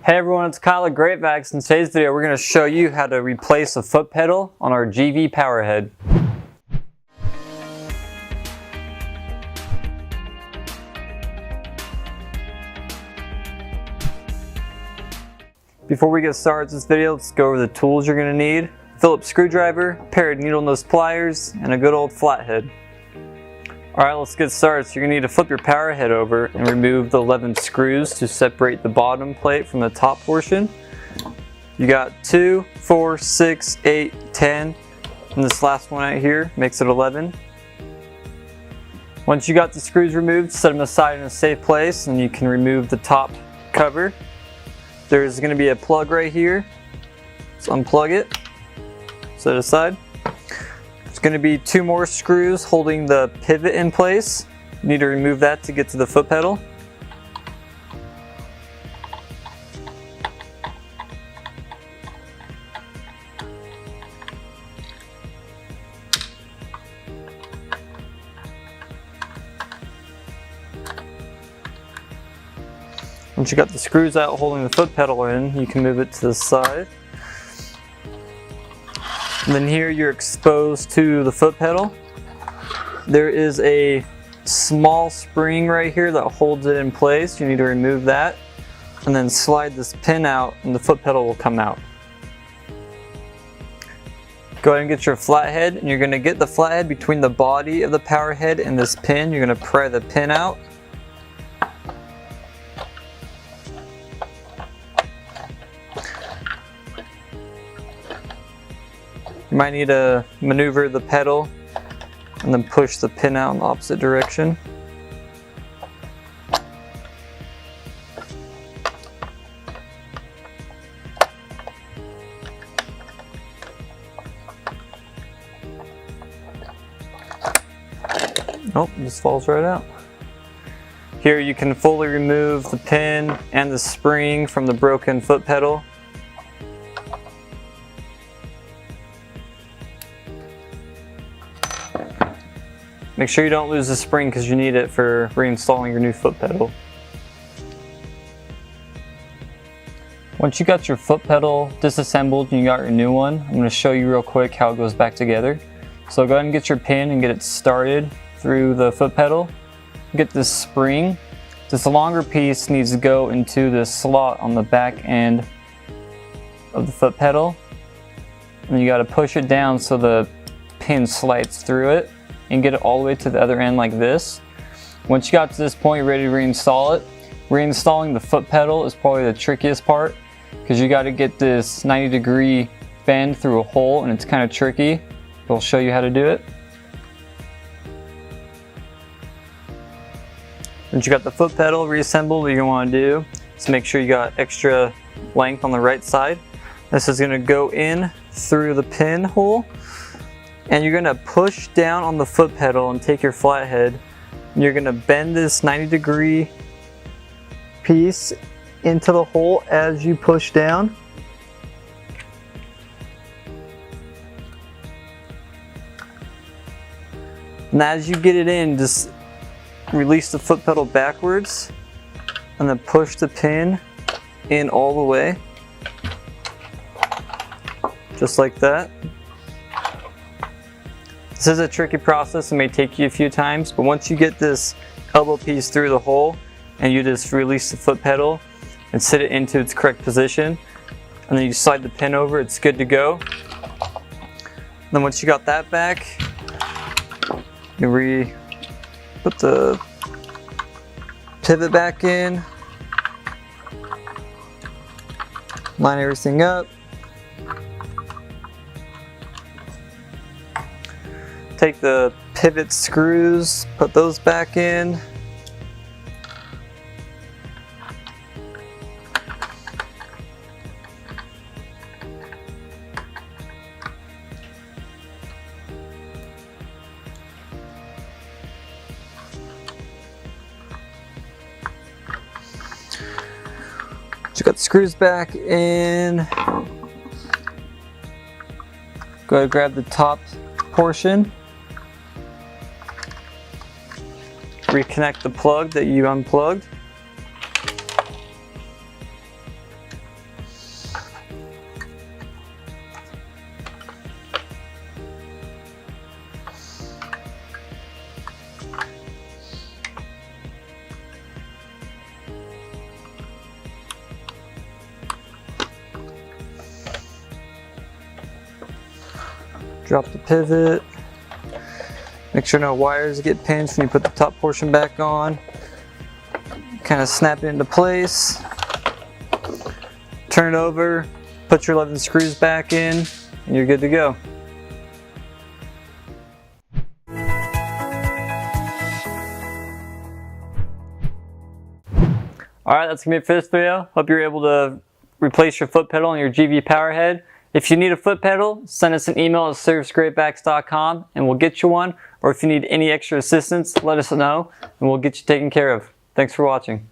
Hey everyone, it's Kyle at Vacs. In today's video, we're going to show you how to replace a foot pedal on our GV power head. Before we get started with this video, let's go over the tools you're going to need. A Phillips screwdriver, a pair of needle nose pliers, and a good old flathead. Alright, let's get started. So you're going to need to flip your power head over and remove the 11 screws to separate the bottom plate from the top portion. You got 2, 4, 6, 8, 10, and this last one right here makes it 11. Once you got the screws removed, set them aside in a safe place and you can remove the top cover. There's going to be a plug right here, so unplug it, set it aside. There's going to be 2 more screws holding the pivot in place. You need to remove that to get to the foot pedal. Once you got the screws out holding the foot pedal in, you can move it to the side. And then here you're exposed to the foot pedal. There is a small spring right here that holds it in place. You need to remove that and then slide this pin out and the foot pedal will come out. Go ahead and get your flathead, and you're going to get the flathead between the body of the power head and this pin. You're going to pry the pin out. You might need to maneuver the pedal and then push the pin out in the opposite direction. Oh, it just falls right out. Here you can fully remove the pin and the spring from the broken foot pedal. Make sure you don't lose the spring because you need it for reinstalling your new foot pedal. Once you got your foot pedal disassembled and you got your new one, I'm going to show you real quick how it goes back together. So go ahead and get your pin and get it started through the foot pedal. Get this spring. This longer piece needs to go into this slot on the back end of the foot pedal. And you got to push it down so the pin slides through it and get it all the way to the other end like this. Once you got to this point, you're ready to reinstall it. Reinstalling the foot pedal is probably the trickiest part because you got to get this 90-degree bend through a hole, and it's kind of tricky. We'll show you how to do it. Once you got the foot pedal reassembled, what you want to do is make sure you got extra length on the right side. This is going to go in through the pin hole. And you're going to push down on the foot pedal and take your flathead, and you're going to bend this 90-degree piece into the hole as you push down. And as you get it in, just release the foot pedal backwards and then push the pin in all the way, just like that. This is a tricky process. It may take you a few times, but once you get this elbow piece through the hole and you just release the foot pedal and sit it into its correct position, and then you slide the pin over, it's good to go. Then once you got that back, you put the pivot back in, line everything up. Take the pivot screws, put those back in. Just got the screws back in. Go ahead and grab the top portion. reconnect the plug that you unplugged. Drop the pivot. Make sure no wires get pinched when you put the top portion back on. Kind of snap it into place. Turn it over, put your 11 screws back in, and you're good to go. Alright, that's going to be it for this video. Hope you're able to replace your foot pedal on your GV power head. If you need a foot pedal, send us an email at service@vacs.com and we'll get you one. Or if you need any extra assistance, let us know and we'll get you taken care of. Thanks for watching.